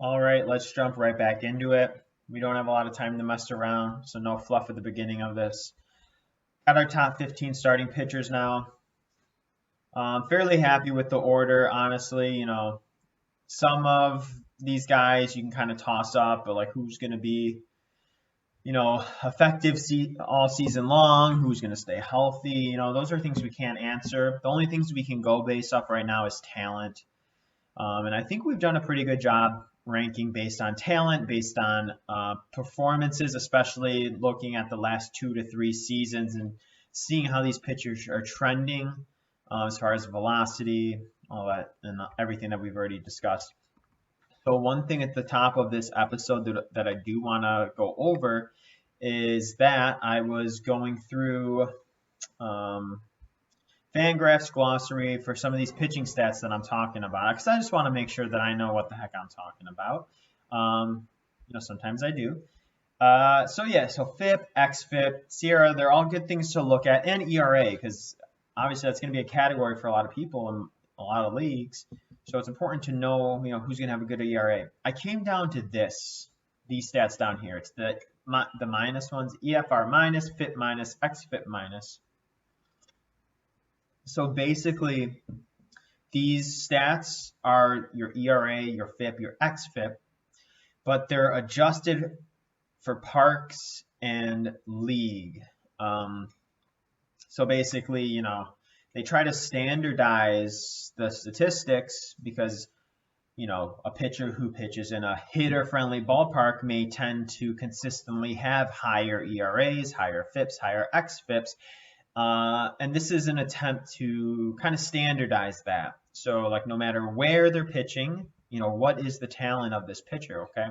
All right, let's jump right back into it. We don't have a lot of time to mess around, so no fluff at the beginning of this. Got our top 15 starting pitchers now. Fairly happy with the order, honestly. Some of these guys you can kind of toss up, but like who's going to be, effective all season long, who's going to stay healthy. Those are things we can't answer. The only things we can go based off right now is talent. And I think we've done a pretty good job ranking based on talent, based on performances, especially looking at the last 2 to 3 seasons and seeing how these pitchers are trending as far as velocity, all that, and everything that we've already discussed. So one thing at the top of this episode that I do want to go over is that I was going through Fangraphs glossary for some of these pitching stats that I'm talking about, because I just want to make sure that I know what the heck I'm talking about. Sometimes I do. So FIP, XFIP, SIERA, they're all good things to look at, and ERA, because obviously that's going to be a category for a lot of people in a lot of leagues. So it's important to know, who's going to have a good ERA. I came down to these stats down here. It's the minus ones, EFR minus, FIP minus, XFIP minus. So basically, these stats are your ERA, your FIP, your XFIP, but they're adjusted for parks and league. So basically, they try to standardize the statistics because, a pitcher who pitches in a hitter-friendly ballpark may tend to consistently have higher ERAs, higher FIPs, higher XFIPs. And this is an attempt to kind of standardize that. So like no matter where they're pitching, what is the talent of this pitcher, okay?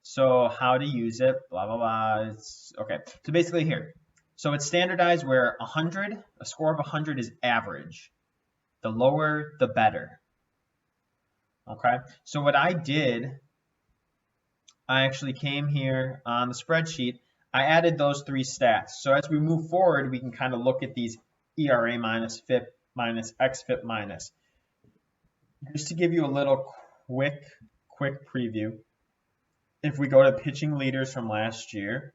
So how to use it, blah, blah, blah. Okay, so basically here. So it's standardized where a score of 100 is average. The lower, the better. Okay, so what I did, I actually came here on the spreadsheet. I added those 3 stats. So as we move forward, we can kind of look at these ERA minus, FIP minus, XFIP minus. Just to give you a little quick preview, if we go to pitching leaders from last year,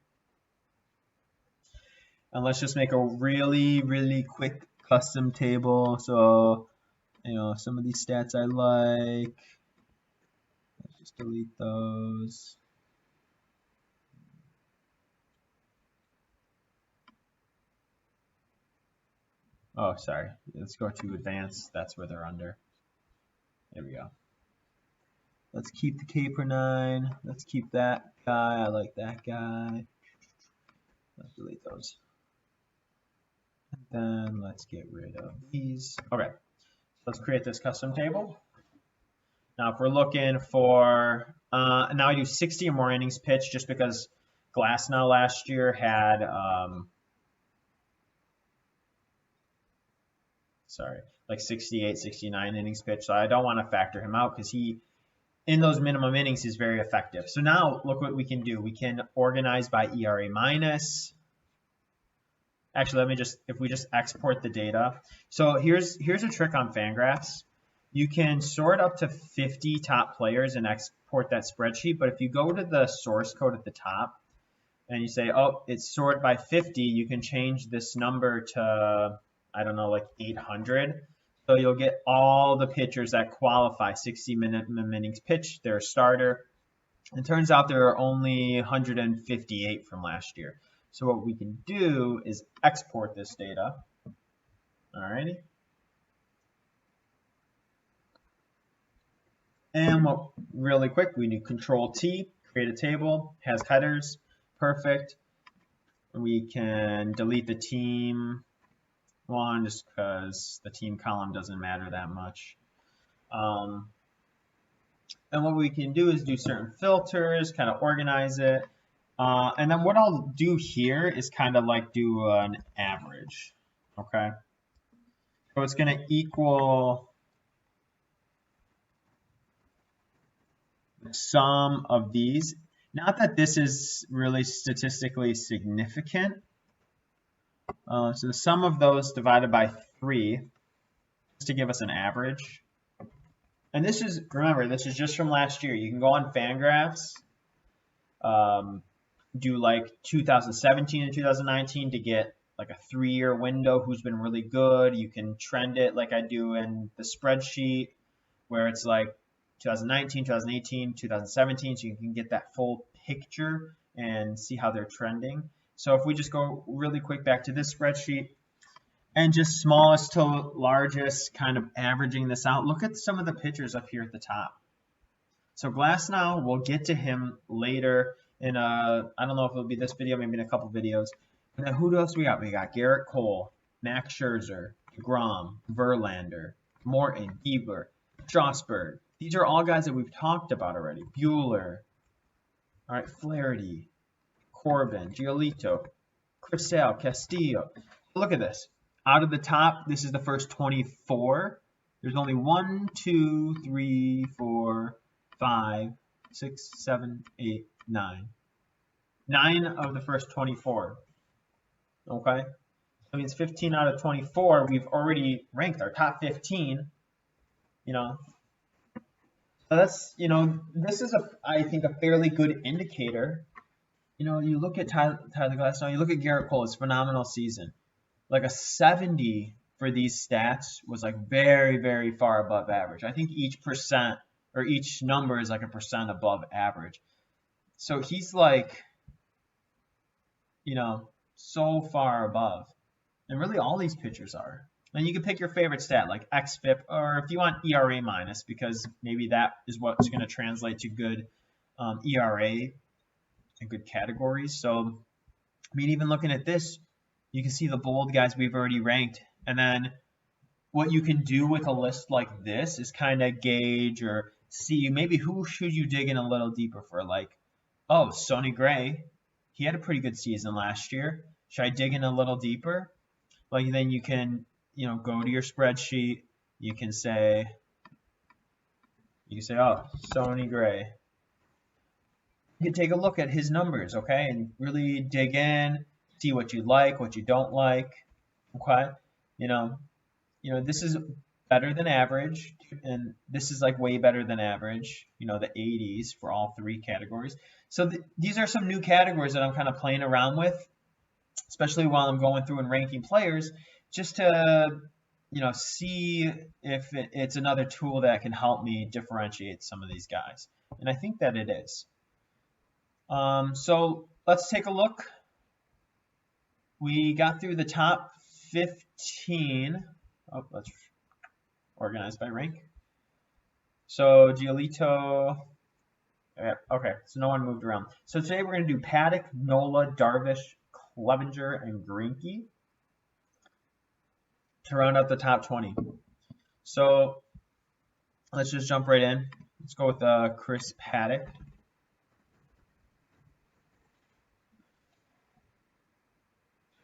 and let's just make a really, really quick custom table. So, some of these stats I like. Let's just delete those. Oh, sorry. Let's go to advanced. That's where they're under. There we go. Let's keep the K per 9. Let's keep that guy. I like that guy. Let's delete those. And then let's get rid of these. Okay. Let's create this custom table. Now, if we're looking for, now I do 60 or more innings pitched just because Glasnow last year had, like 68, 69 innings pitched. So I don't want to factor him out because in those minimum innings, he's very effective. So now look what we can do. We can organize by ERA minus. Actually, if we just export the data. So here's a trick on Fangraphs. You can sort up to 50 top players and export that spreadsheet. But if you go to the source code at the top and you say, oh, it's sorted by 50, you can change this number to, I don't know, like 800. So you'll get all the pitchers that qualify 60 minimum innings pitched. They're a starter. It turns out there are only 158 from last year. So what we can do is export this data. Alrighty. And really quick, we do Control T, create a table, has headers, perfect. We can delete the team one just because the team column doesn't matter that much. And what we can do is do certain filters, kind of organize it. And then what I'll do here is kind of like do an average, okay? So it's going to equal the sum of these. Not that this is really statistically significant. So the sum of those divided by 3, just to give us an average. And this is, remember, this is just from last year. You can go on Fangraphs, do like 2017 and 2019 to get like a 3-year window who's been really good. You can trend it like I do in the spreadsheet where it's like 2019, 2018, 2017, so you can get that full picture and see how they're trending. So if we just go really quick back to this spreadsheet and just smallest to largest, kind of averaging this out, look at some of the pictures up here at the top. So Glasnow, we'll get to him later in I don't know if it'll be this video, maybe in a couple videos. And then who else we got? We got Garrett Cole, Max Scherzer, Grom, Verlander, Morton, Bieber, Strasburg. These are all guys that we've talked about already. Bueller, all right, Flaherty, Corbin, Giolito, Chris Sale, Castillo. Look at this. Out of the top, this is the first 24. There's only 1, 2, 3, 4, 5, 6, 7, 8, 9. 9 of the first 24. Okay? That means 15 out of 24, we've already ranked our top 15. You know, so that's, you know, this is I think a fairly good indicator. You know, you look at Tyler Glasnow, you look at Garrett Cole, it's a phenomenal season. Like a 70 for these stats was like very, very far above average. I think each percent or each number is like a percent above average. So he's like, you know, so far above. And really all these pitchers are. And you can pick your favorite stat like xFIP, or if you want ERA minus, because maybe that is what's going to translate to good ERA and good categories. So, I mean, even looking at this, you can see the bold guys we've already ranked. And then what you can do with a list like this is kind of gauge or see maybe who should you dig in a little deeper for. Like, oh, Sonny Gray, he had a pretty good season last year. Should I dig in a little deeper? Like, then you can, you know, go to your spreadsheet. You can say, oh, Sonny Gray. You can take a look at his numbers, okay, and really dig in, see what you like, what you don't like, okay. You know, this is better than average, and this is like way better than average. You know, the 80s for all 3 categories. So these are some new categories that I'm kind of playing around with, especially while I'm going through and ranking players, just to, you know, see if it's another tool that can help me differentiate some of these guys. And I think that it is. So let's take a look. We got through the top 15. Oh, let's organize by rank. So Giolito. Okay, so no one moved around. So today we're going to do Paddock, Nola, Darvish, Clevenger, and Greinke to round out the top 20. So let's just jump right in. Let's go with Chris Paddock.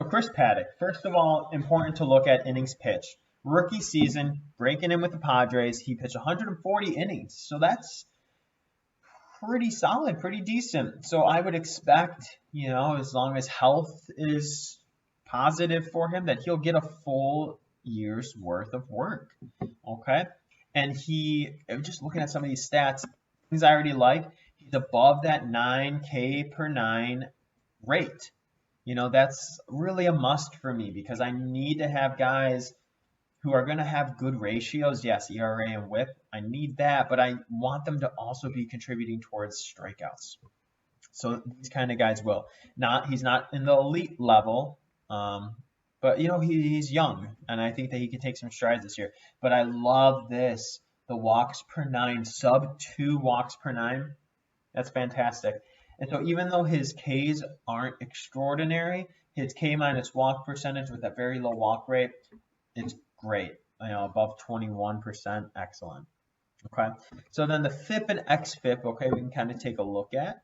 So Chris Paddock, first of all, important to look at innings pitched. Rookie season, breaking in with the Padres, he pitched 140 innings. So that's pretty solid, pretty decent. So I would expect, you know, as long as health is positive for him, that he'll get a full year's worth of work. Okay. And just looking at some of these stats, things I already like, he's above that 9K per 9 rate. You know, that's really a must for me because I need to have guys who are going to have good ratios. Yes, ERA and WHIP, I need that, but I want them to also be contributing towards strikeouts. So these kind of guys will. He's not in the elite level, but, you know, he's young, and I think that he can take some strides this year. But I love this, the walks per 9, sub 2 walks per 9. That's fantastic. And so even though his Ks aren't extraordinary, his K minus walk percentage with that very low walk rate, it's great. You know, above 21%, excellent. Okay. So then the FIP and XFIP, okay, we can kind of take a look at.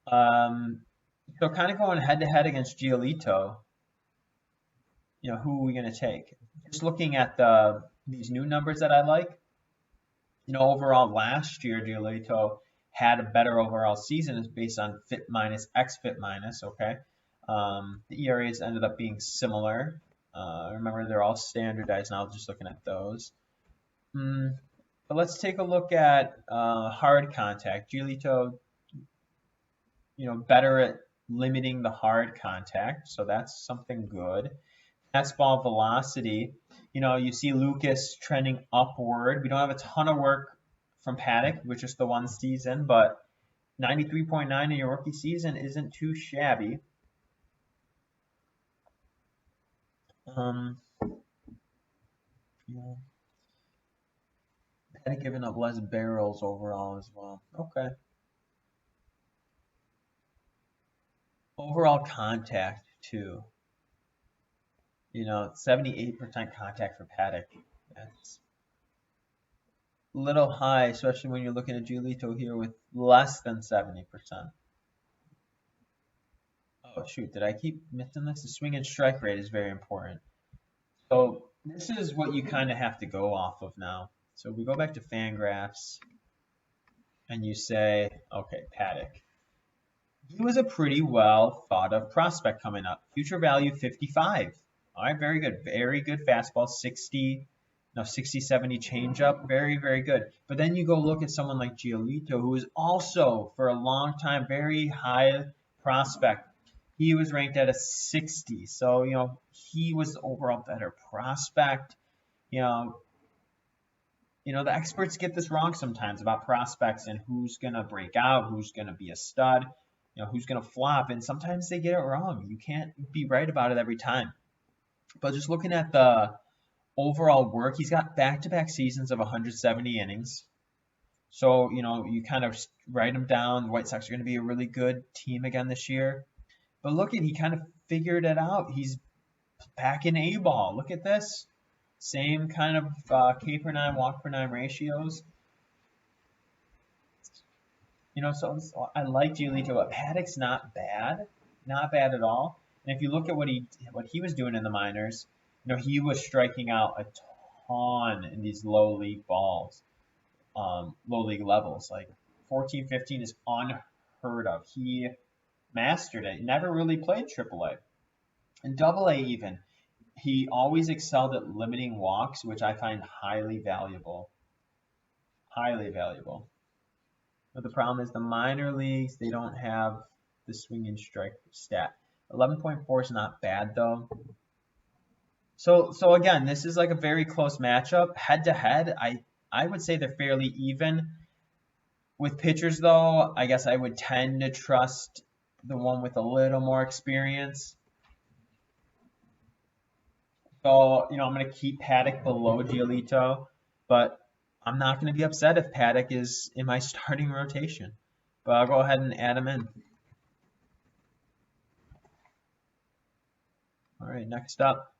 So kind of going head to head against Giolito, you know, who are we going to take? Just looking at these new numbers that I like, you know, overall last year, Giolito had a better overall season is based on FIP minus, XFIP minus, okay? The ERAs ended up being similar. Remember, they're all standardized now, just looking at those. But let's take a look at hard contact. Giolito, better at limiting the hard contact, so that's something good. Fastball velocity, you see Lucas trending upward. We don't have a ton of work from Paddock, which is the one season, but 93.9 in your rookie season isn't too shabby. Paddock giving up less barrels overall as well. Okay. Overall contact too. 78% contact for Paddock. That's a little high, especially when you're looking at Giolito here with less than 70%. Oh, shoot, did I keep missing this? The swing and strike rate is very important. So this is what you kind of have to go off of now. So we go back to Fangraphs, and you say, okay, Paddock. He was a pretty well thought of prospect coming up. Future value 55. All right, very good. Very good fastball, 60, 70 changeup. Very, very good. But then you go look at someone like Giolito, who is also, for a long time, very high prospect. He was ranked at a 60. So, he was the overall better prospect. The experts get this wrong sometimes about prospects and who's going to break out, who's going to be a stud, who's going to flop. And sometimes they get it wrong. You can't be right about it every time. But just looking at the overall work, he's got back-to-back seasons of 170 innings. So, you kind of write him down. The White Sox are going to be a really good team again this year. But look at, he kind of figured it out. He's back in A-ball. Look at this. Same kind of K per 9, walk per 9 ratios. So I like Giolito, but Paddock's not bad. Not bad at all. And if you look at what he was doing in the minors, he was striking out a ton in these low league balls, low league levels. Like 14, 15 is unheard of. He mastered it. He never really played AAA. And AA even, he always excelled at limiting walks, which I find highly valuable. Highly valuable. But the problem is the minor leagues, they don't have the swing and strike stat. 11.4 is not bad though. So again, this is like a very close matchup. Head to head, I would say they're fairly even. With pitchers though, I guess I would tend to trust the one with a little more experience. So, I'm going to keep Paddock below Giolito, but I'm not going to be upset if Paddock is in my starting rotation. But I'll go ahead and add him in. All right, next up.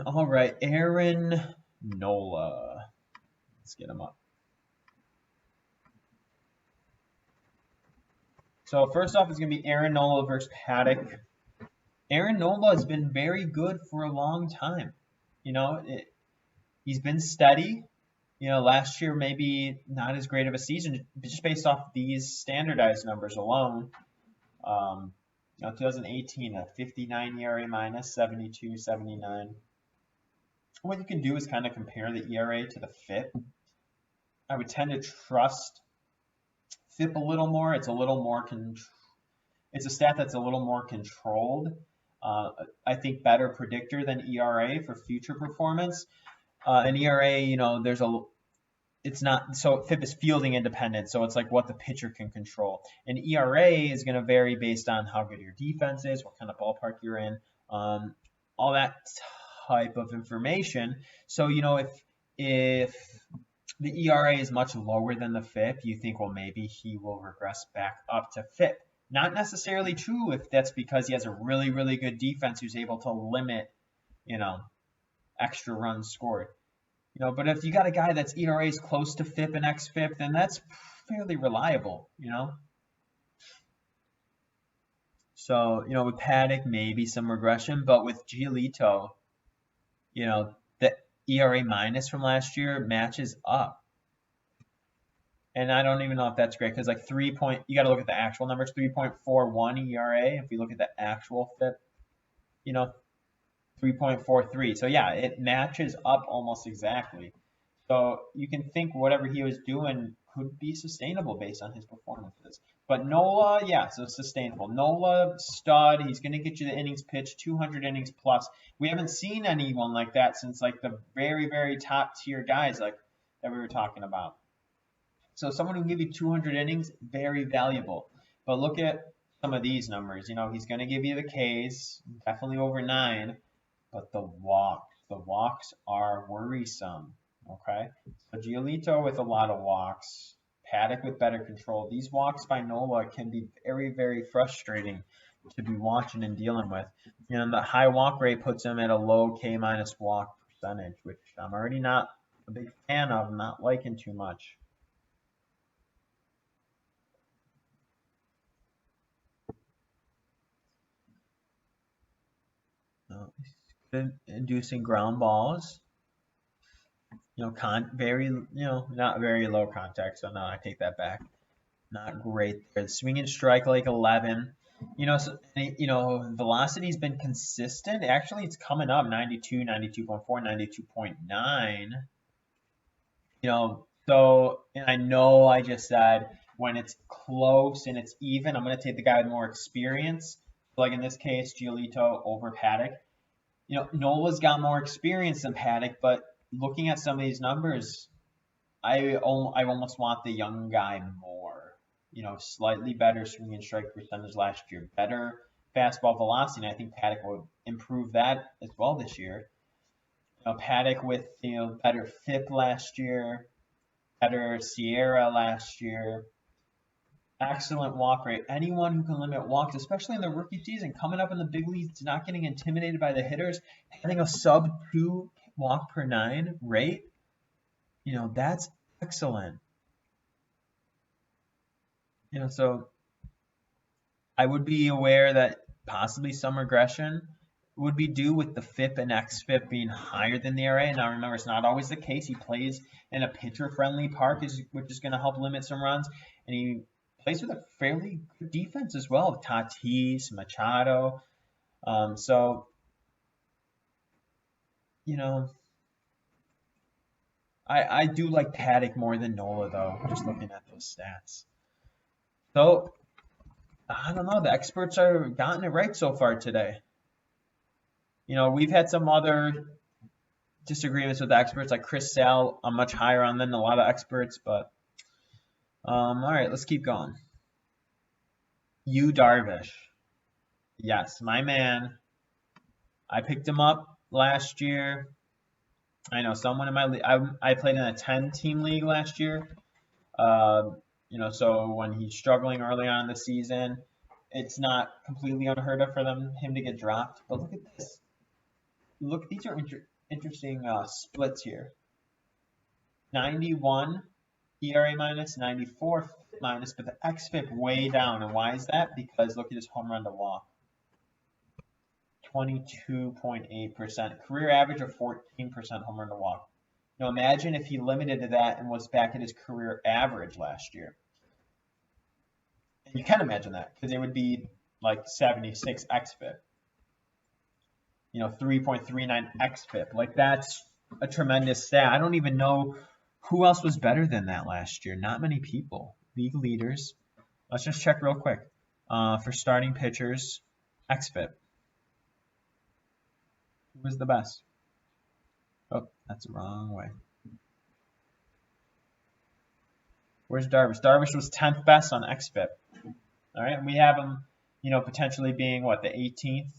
All right, Aaron Nola. Let's get him up. So first off, it's going to be Aaron Nola versus Paddock. Aaron Nola has been very good for a long time. He's been steady. Last year maybe not as great of a season, just based off these standardized numbers alone. 2018, a 59 ERA minus, 72, 79. What you can do is kind of compare the ERA to the FIP. I would tend to trust FIP a little more. It's a little more it's a stat that's a little more controlled. I think better predictor than ERA for future performance. And ERA, it's not, so FIP is fielding independent, so it's like what the pitcher can control. And ERA is going to vary based on how good your defense is, what kind of ballpark you're in, all that type of information. So, if the ERA is much lower than the FIP, you think, well, maybe he will regress back up to FIP. Not necessarily true if that's because he has a really, really good defense who's able to limit, extra runs scored. But if you got a guy that's ERA is close to FIP and xFIP, then that's fairly reliable, So, with Paddock, maybe some regression, but with Giolito, the ERA minus from last year matches up. And I don't even know if that's great because like you got to look at the actual numbers, 3.41 ERA. If we look at the actual FIP, 3.43. So yeah, it matches up almost exactly. So you can think whatever he was doing could be sustainable based on his performances. But Nola, yeah, so sustainable. Nola, stud. He's going to get you the innings pitched, 200 innings plus. We haven't seen anyone like that since like the very, very top tier guys like that we were talking about. So someone who can give you 200 innings, very valuable. But look at some of these numbers. He's going to give you the Ks, definitely over 9, but the walks are worrisome. Okay, so Giolito with a lot of walks, Paddock with better control. These walks by Nola can be very, very frustrating to be watching and dealing with. The high walk rate puts him at a low K minus walk percentage, which I'm already not a big fan of, not liking too much. Inducing ground balls. Not very low contact. So no, I take that back. Not great there. Swing and strike like 11. Velocity's been consistent. Actually, it's coming up 92, 92.4, 92.9. And I know I just said when it's close and it's even, I'm going to take the guy with more experience. Like in this case, Giolito over Paddock. Nola's got more experience than Paddock, but looking at some of these numbers, I almost want the young guy more. Slightly better swing and strike percentage last year, better fastball velocity, and I think Paddock will improve that as well this year. Paddock with better FIP last year, better Sierra last year, excellent walk rate. Anyone who can limit walks, especially in the rookie season, coming up in the big leagues, not getting intimidated by the hitters, having a sub 2 walk per 9 rate, that's excellent. So I would be aware that possibly some regression would be due with the FIP and XFIP being higher than the ERA. Now remember, it's not always the case. He plays in a pitcher-friendly park, which is going to help limit some runs, and he plays with a fairly good defense as well. Tatis, Machado. I do like Paddock more than Nola, though, just looking at those stats. So, I don't know. The experts are gotten it right so far today. We've had some other disagreements with the experts, like Chris Sale. I'm much higher on than a lot of experts, but all right, let's keep going. Yu Darvish. Yes, my man. I picked him up last year. I know someone in my league. I played in a 10-team league last year. So when he's struggling early on in the season, it's not completely unheard of for him to get dropped. But look at this. Look, these are interesting splits here. 91 ERA minus, 94 FIP minus, but the XFIP way down. And why is that? Because look at his home run to walk. 22.8%. Career average of 14% home run to walk. Imagine if he limited to that and was back at his career average last year. And you can imagine that because it would be like 76 XFIP. 3.39 XFIP. Like that's a tremendous stat. I don't even know who else was better than that last year. Not many people. League leaders. Let's just check real quick. For starting pitchers, XFIP. Who was the best? Oh, that's the wrong way. Where's Darvish? Darvish was 10th best on XFIP. All right, and we have him, potentially being the 18th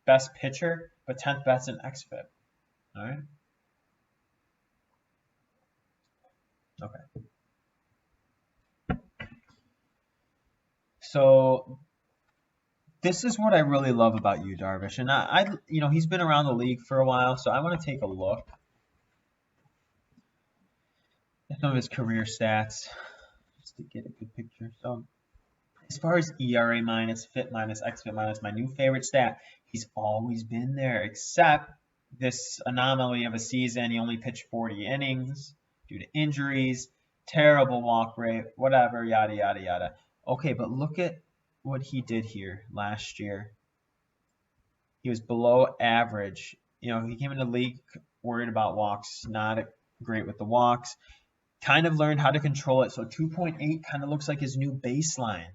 best pitcher, but 10th best in XFIP. All right. Okay. So this is what I really love about Yu Darvish, and he's been around the league for a while, so I want to take a look at some of his career stats just to get a good picture. So as far as ERA minus, FIP minus, XFIP minus, my new favorite stat, he's always been there, except this anomaly of a season. He only pitched 40 innings due to injuries, terrible walk rate, whatever, yada, yada, yada. Okay, but look at what he did here last year. He was below average. You know, he came in the league worried about walks, not great with the walks. Kind of learned how to control it. So 2.8 kind of looks like his new baseline.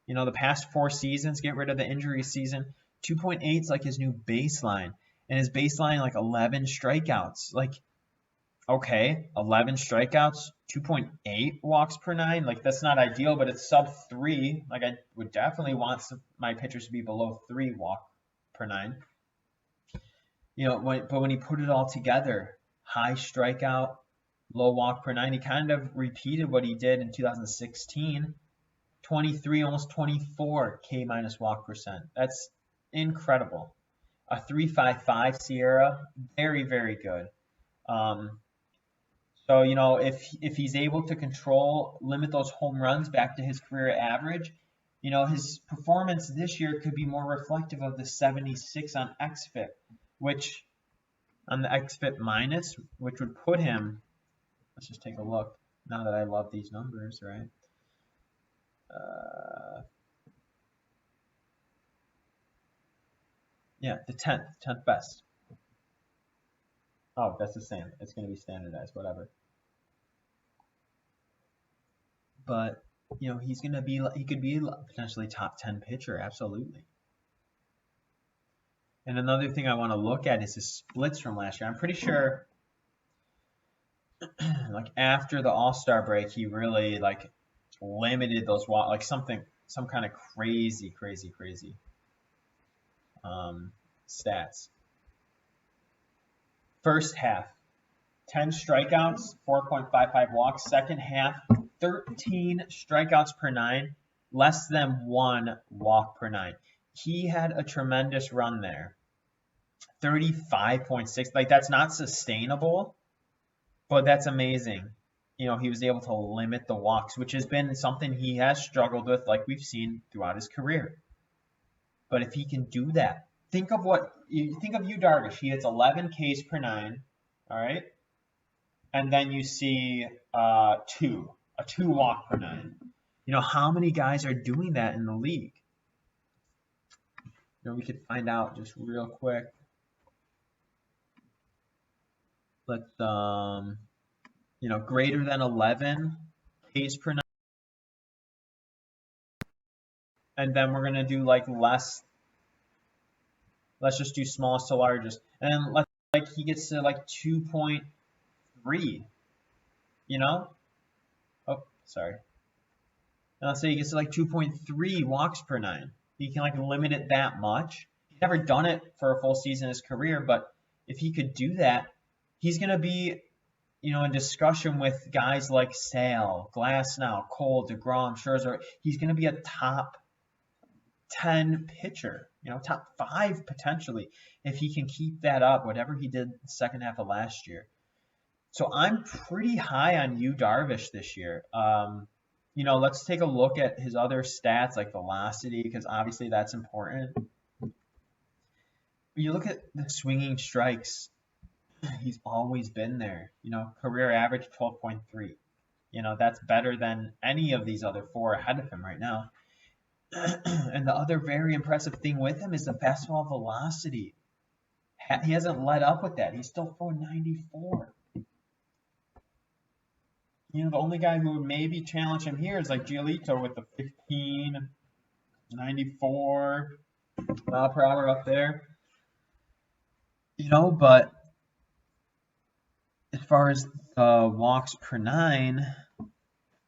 You know, the past 4 seasons, get rid of the injury season, 2.8 is like his new baseline. And his baseline, like 11 strikeouts. Like, okay, 11 strikeouts, 2.8 walks per 9. Like, that's not ideal, but it's sub 3. Like, I would definitely want my pitchers to be below 3 walk per 9. You know, but when he put it all together, high strikeout, low walk per 9, he kind of repeated what he did in 2016. 23, almost 24 K minus walk percent. That's incredible. A 3.55 Sierra, very, very good. So, you know, if he's able to limit those home runs back to his career average, you know, his performance this year could be more reflective of the 76 on xFIP, which on the xFIP minus, which would put him, let's just take a look now that I love these numbers, right? Yeah, the 10th best. Oh, that's the same. It's going to be standardized, whatever. But, you know, he could be potentially top 10 pitcher, absolutely. And another thing I want to look at is his splits from last year. I'm pretty sure, like, after the All-Star break, he really, like, limited those, like, some kind of crazy stats. First half, 10 strikeouts, 4.55 walks. Second half, 13 strikeouts per 9, less than 1 walk per 9. He had a tremendous run there. 35.6, like, that's not sustainable, but that's amazing. You know, he was able to limit the walks, which has been something he has struggled with, like we've seen throughout his career. But if he can do that, think of Yu Darvish. He hits 11 Ks per 9, all right? And then you see a 2 walk per 9. You know, how many guys are doing that in the league? You know, we could find out just real quick. Let's, you know, greater than 11 Ks per 9. And then we're going to do like less. Let's just do smallest to largest. And then let's, like, he gets to like 2.3, you know? Oh, sorry. And let's say he gets to like 2.3 walks per 9. He can like limit it that much. He's never done it for a full season in his career, but if he could do that, he's going to be, you know, in discussion with guys like Sale, Glasnow, Cole, DeGrom, Scherzer. He's going to be a top 10 pitcher, you know, top 5 potentially, if he can keep that up, whatever he did the second half of last year. So I'm pretty high on Yu Darvish this year. You know, let's take a look at his other stats like velocity, because obviously that's important. When you look at the swinging strikes, he's always been there. You know, career average 12.3. You know, that's better than any of these other 4 ahead of him right now. And the other very impressive thing with him is the fastball velocity. He hasn't let up with that. He's still throwing 94. You know, the only guy who would maybe challenge him here is like Giolito with the 15, 94 mile per hour up there. You know, but as far as the walks per 9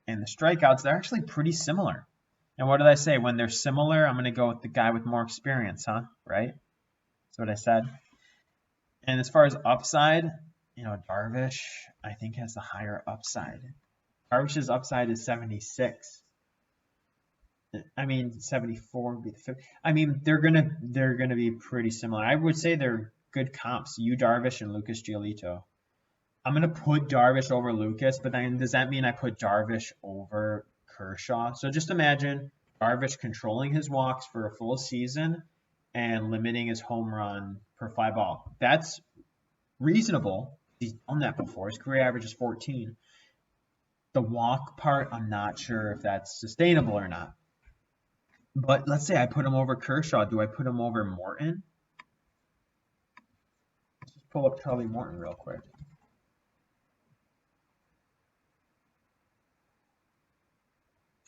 and the strikeouts, they're actually pretty similar. And what did I say? When they're similar, I'm going to go with the guy with more experience, huh? Right? That's what I said. And as far as upside, you know, Darvish, I think, has the higher upside. Darvish's upside is 76. I mean, 74 would be the 50. I mean, they're gonna be pretty similar. I would say they're good comps. Yu Darvish and Lucas Giolito. I'm gonna put Darvish over Lucas, but then does that mean I put Darvish over Kershaw? So just imagine Darvish controlling his walks for a full season and limiting his home run per fly ball. That's reasonable. He's done that before. His career average is 14. The walk part, I'm not sure if that's sustainable or not. But let's say I put him over Kershaw. Do I put him over Morton? pull up Charlie Morton real quick.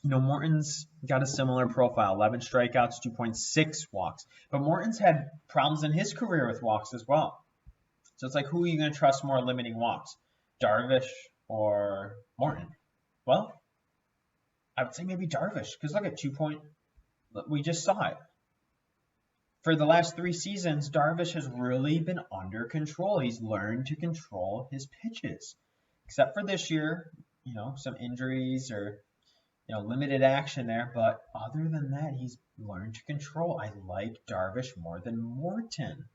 Morton's got a similar profile, 11 strikeouts, 2.6 walks. But Morton's had problems in his career with walks as well. So it's like, who are you going to trust more limiting walks, Darvish or Morton? Well, I would say maybe Darvish, because look at we just saw it. For the last 3 seasons, Darvish has really been under control. He's learned to control his pitches, except for this year, some injuries or limited action there. But other than that, he's learned to control. I like Darvish more than Morton.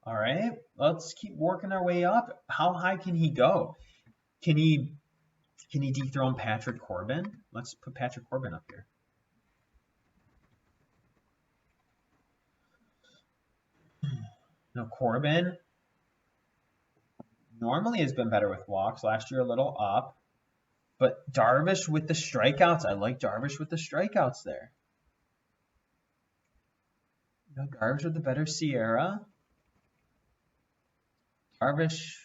All right, let's keep working our way up. How high can he go? Can he dethrone Patrick Corbin? Let's put Patrick Corbin up here. Now, Corbin normally has been better with walks. Last year, a little up. But Darvish with the strikeouts. I like Darvish with the strikeouts there. Darvish with the better Sierra. Darvish.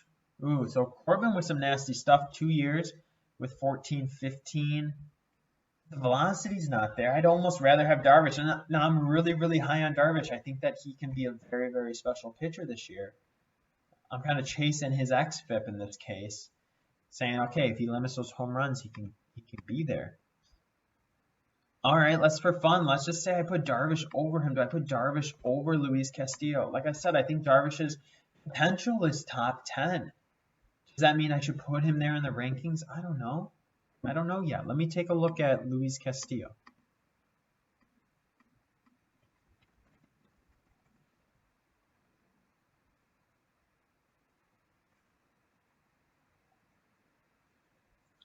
Ooh, so Corbin with some nasty stuff. 2 years with 14, 15. The velocity's not there. I'd almost rather have Darvish. And now I'm really, really high on Darvish. I think that he can be a very, very special pitcher this year. I'm kind of chasing his xFIP in this case, saying, okay, if he limits those home runs, he can be there. All right, for fun, let's just say I put Darvish over him. Do I put Darvish over Luis Castillo? Like I said, I think Darvish's potential is top 10. Does that mean I should put him there in the rankings? I don't know. I don't know yet. Let me take a look at Luis Castillo.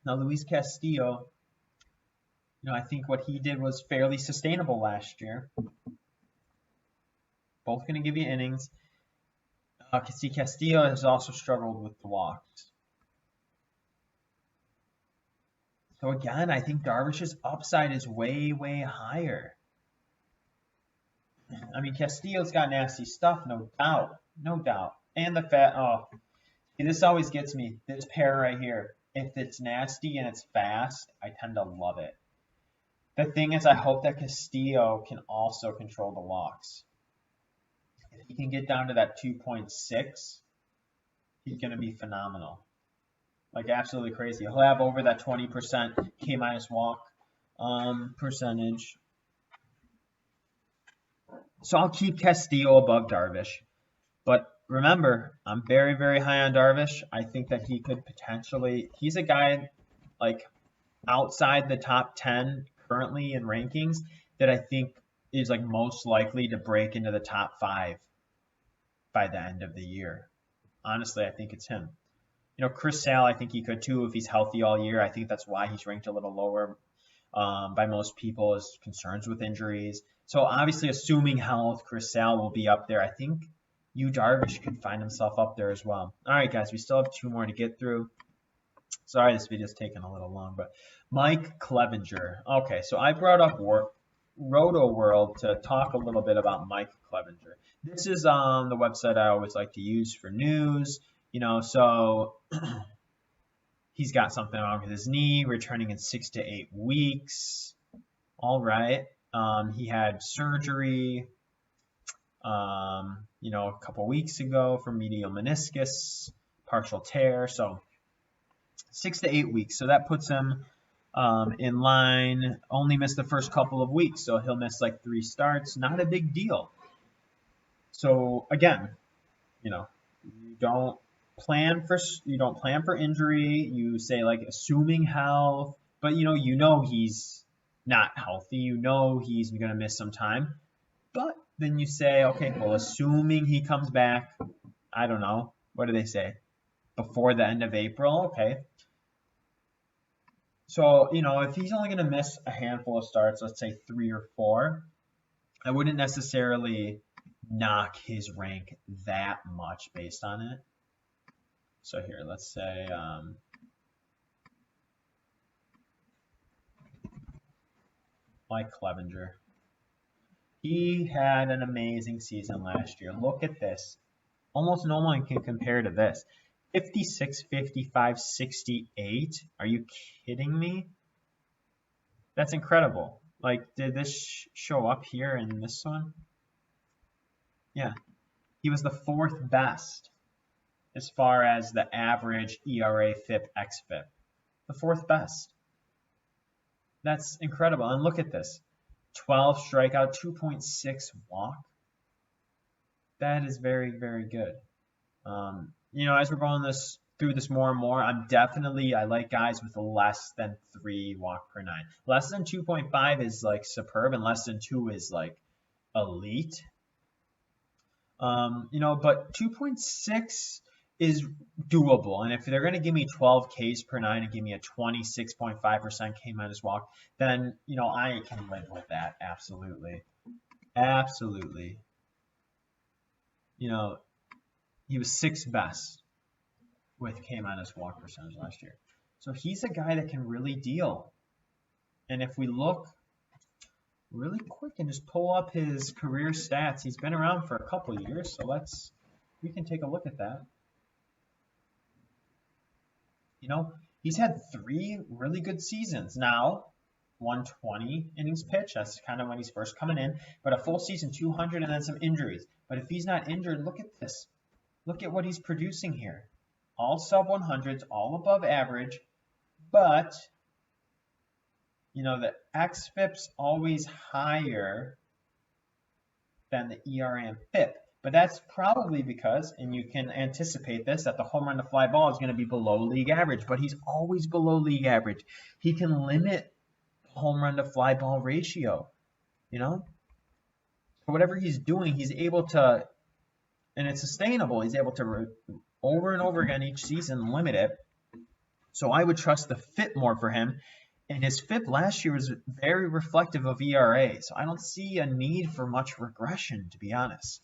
Now, Luis Castillo, I think what he did was fairly sustainable last year. Both going to give you innings. Castillo has also struggled with the walks. So again, I think Darvish's upside is way, way higher. I mean, Castillo's got nasty stuff, no doubt. No doubt. And the fat, this always gets me. This pair right here. If it's nasty and it's fast, I tend to love it. The thing is, I hope that Castillo can also control the walks. If he can get down to that 2.6, he's going to be phenomenal. Like, absolutely crazy. He'll have over that 20% K- walk percentage. So I'll keep Castillo above Darvish. But remember, I'm very, very high on Darvish. I think that he could potentially, he's a guy like outside the top 10 currently in rankings that I think is like most likely to break into the top 5 by the end of the year. Honestly, I think it's him. Chris Sale, I think he could too if he's healthy all year. I think that's why he's ranked a little lower by most people, is concerns with injuries. So obviously, assuming health, Chris Sale will be up there. I think Darvish could find himself up there as well. All right, guys, we still have 2 more to get through. Sorry, this video's taking a little long, but Mike Clevenger. Okay, so I brought up Roto World to talk a little bit about Mike Clevenger. This is the website I always like to use for news. So he's got something wrong with his knee, returning in 6 to 8 weeks. All right. He had surgery, a couple weeks ago for medial meniscus, partial tear. So 6 to 8 weeks. So that puts him in line. Only missed the first couple of weeks. So he'll miss like 3 starts. Not a big deal. So again, you don't plan for injury. You say like assuming health, but he's not healthy. He's going to miss some time. But then you say, okay, well, assuming he comes back, I don't know, what do they say? Before the end of April, okay. So, if he's only going to miss a handful of starts, let's say 3 or 4, I wouldn't necessarily knock his rank that much based on it. So here, let's say Mike Clevenger. He had an amazing season last year. Look at this. Almost no one can compare to this. 56, 55, 68. Are you kidding me? That's incredible. Like, did this show up here in this one? Yeah. He was the fourth best as far as the average ERA, FIP, xFIP. The fourth best. That's incredible. And look at this. 12 strikeout, 2.6 walk. That is very, very good. As we're going through this more and more, I like guys with less than 3 walk per 9. Less than 2.5 is like superb, and less than 2 is like elite. But 2.6 is doable. And if they're going to give me 12 Ks per 9 and give me a 26.5% K minus walk, then, I can live with that. Absolutely. Absolutely. He was 6th best with K minus walk percentage last year. So he's a guy that can really deal. And if we look really quick and just pull up his career stats, he's been around for a couple of years, so we can take a look at that. He's had 3 really good seasons. Now, 120 innings pitched, that's kind of when he's first coming in, but a full season, 200, and then some injuries. But if he's not injured, look at this. Look at what he's producing here. All sub 100s, all above average, but the xFIP's always higher than the ERA and FIP. But that's probably because, and you can anticipate this, that the home run to fly ball is going to be below league average, but he's always below league average. He can limit home run to fly ball ratio, So whatever he's doing, he's able to, and it's sustainable, he's able to over and over again each season limit it. So I would trust the FIP more for him. And his FIP last year was very reflective of ERA. So I don't see a need for much regression, to be honest.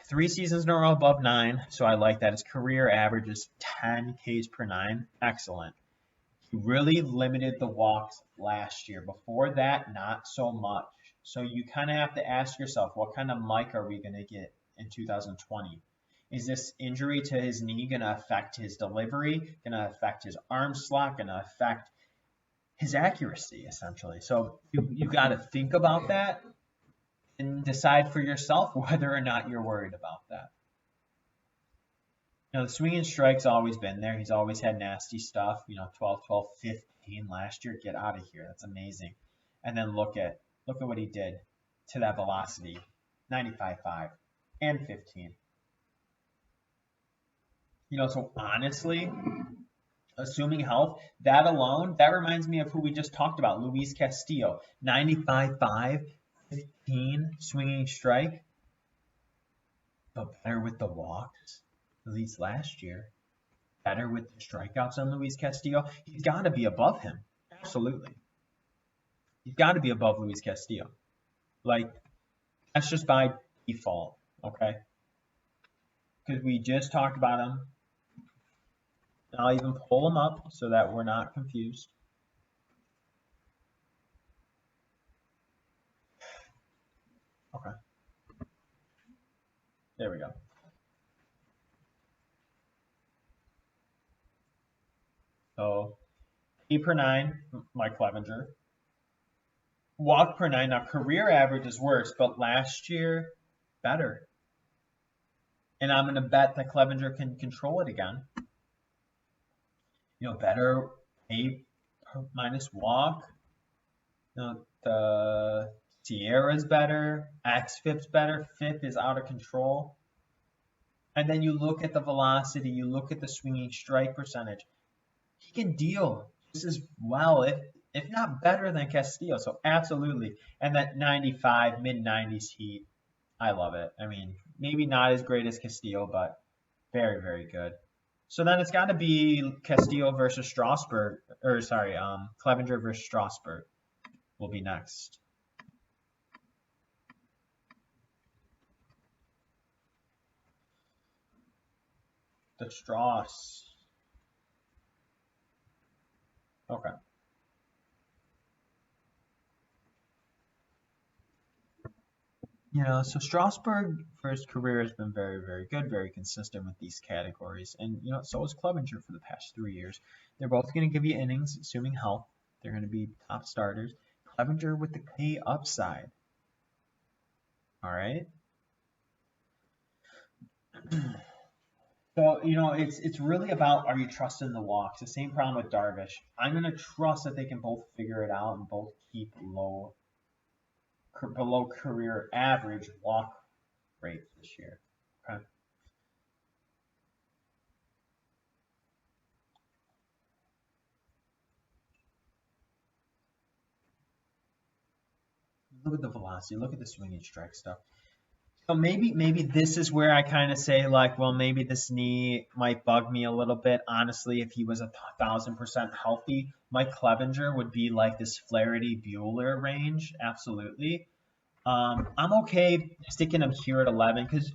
3 seasons in a row above 9. So I like that. His career average is 10 Ks per 9. Excellent. He really limited the walks last year. Before that, not so much. So you kind of have to ask yourself, what kind of Mike are we going to get in 2020? Is this injury to his knee going to affect his delivery, going to affect his arm slot, going to affect his accuracy, essentially? So you got to think about that and decide for yourself whether or not you're worried about that. The swing and strike's always been there. He's always had nasty stuff, 12, 12, 15 last year. Get out of here. That's amazing. And then look at what he did to that velocity, 95.5 and 15. So honestly, assuming health, that alone, that reminds me of who we just talked about, Luis Castillo. 95.5, 15, swinging strike, but better with the walks, at least last year. Better with the strikeouts on Luis Castillo. He's got to be above him. Absolutely. He's got to be above Luis Castillo. That's just by default, okay? Because we just talked about him. I'll even pull them up so that we're not confused. Okay. There we go. So, K per 9, Mike Clevenger. Walk per 9. Now, career average is worse, but last year, better. And I'm going to bet that Clevenger can control it again. Better A minus walk. The Sierra's better. xFIP's better. FIP is out of control. And then you look at the velocity. You look at the swinging strike percentage. He can deal just as well, if not better than Castillo. So absolutely. And that 95, mid-90s heat, I love it. I mean, maybe not as great as Castillo, but very, very good. So then it's got to be Castillo versus Strasburg, Clevenger versus Strasburg will be next. The Strauss. Okay. So Strasburg for his career has been very, very good, very consistent with these categories. And, so is Clevenger for the past 3 years. They're both going to give you innings, assuming health. They're going to be top starters. Clevenger with the K upside. All right. So, it's really about, are you trusting the walks? The same problem with Darvish. I'm going to trust that they can both figure it out and both keep below career average walk rates this year. Okay. Look at the velocity. Look at the swing and strike stuff. So maybe this is where I kind of say like, well, maybe this knee might bug me a little bit. Honestly, if he was 1,000% healthy, Mike Clevenger would be like this Flaherty Bueller range. Absolutely. I'm okay sticking him here at 11 because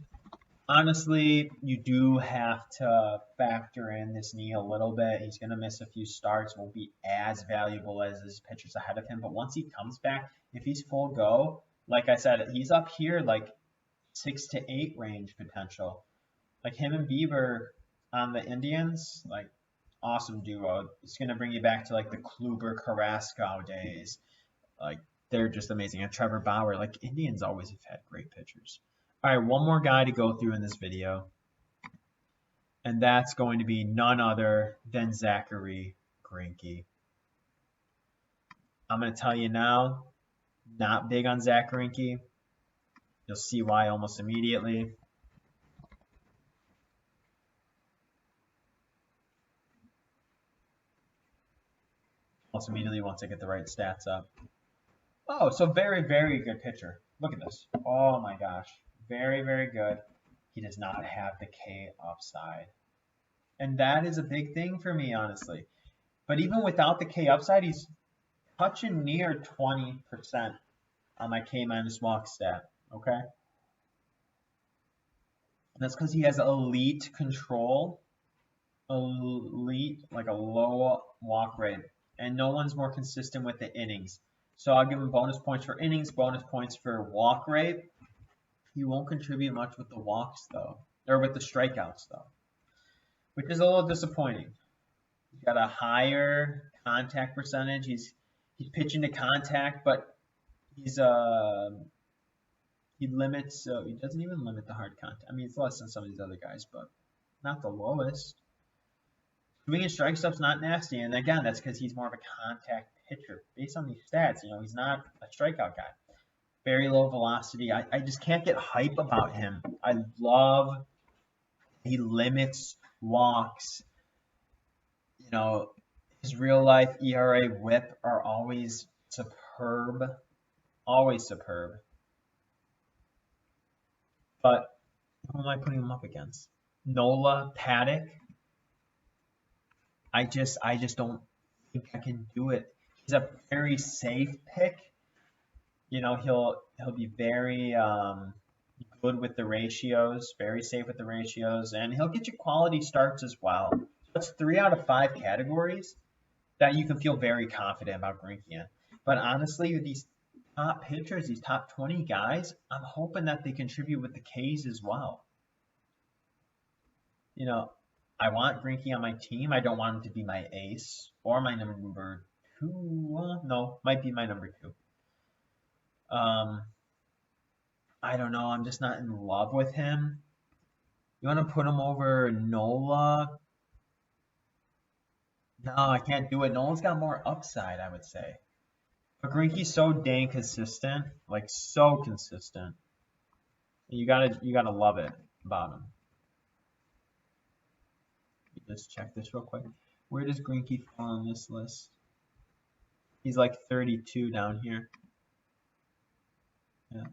honestly, you do have to factor in this knee a little bit. He's going to miss a few starts, won't be as valuable as his pitchers ahead of him. But once he comes back, if he's full go, like I said, he's up here like 6 to 8 range potential. Like him and Bieber on the Indians, like awesome duo. It's going to bring you back to like the Kluber Carrasco days. Like they're just amazing. And Trevor Bauer, like Indians always have had great pitchers. All right, one more guy to go through in this video, and that's going to be none other than Zachary Greinke. I'm going to tell you now, not big on Zach Greinke. You'll see why almost immediately. Almost immediately once I get the right stats up. Oh, so very, very good pitcher. Look at this. Oh my gosh. Very, very good. He does not have the K upside. And that is a big thing for me, honestly. But even without the K upside, he's touching near 20% on my K minus walk stat. Okay? And that's because he has elite control, elite, like a low walk rate. And no one's more consistent with the innings. So I'll give him bonus points for innings, bonus points for walk rate. He won't contribute much with the walks, though, or with the strikeouts, though, which is a little disappointing. He's got a higher contact percentage. He's pitching to contact, but he limits. He doesn't even limit the hard contact. I mean, it's less than some of these other guys, but not the lowest. Swing and strike stuff's not nasty, and again, that's because he's more of a contact pitcher. Based on these stats, he's not a strikeout guy. Very low velocity. I just can't get hype about him. I love he limits walks. His real life ERA whip are always superb. Always superb. But who am I putting him up against? Nola, Paddock. I just don't think I can do it. He's a very safe pick. He'll be very good with the ratios, very safe with the ratios, and he'll get you quality starts as well. That's 3 out of 5 categories that you can feel very confident about Greinke in. But honestly, with these top pitchers, these top 20 guys, I'm hoping that they contribute with the Ks as well. I want Greinke on my team. I don't want him to be my ace or my number 2. No, might be my number 2. I don't know. I'm just not in love with him. You want to put him over Nola? No, I can't do it. Nola's got more upside, I would say. But Greinke's so dang consistent, like so consistent. You gotta love it about him. Let's check this real quick. Where does Greinke fall on this list? He's like 32 down here. Yeah.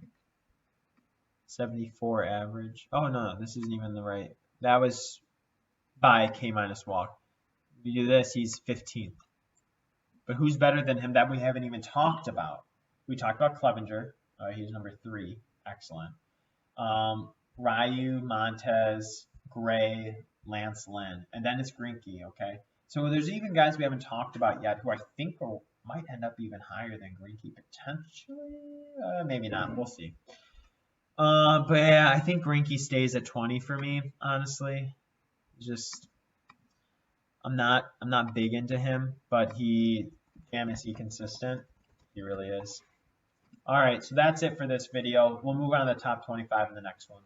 74 average. Oh no, this isn't even the right. That was by K minus walk. If you do this, he's 15th. But who's better than him that we haven't even talked about? We talked about Clevenger. He's number 3. Excellent. Ryu, Montez, Gray, Lance Lynn. And then it's Greinke, okay? So there's even guys we haven't talked about yet who I think might end up even higher than Greinke potentially. Maybe not. We'll see. But yeah, I think Greinke stays at 20 for me, honestly. Just I'm not big into him, but damn, is he consistent? He really is. All right, so that's it for this video. We'll move on to the top 25 in the next one.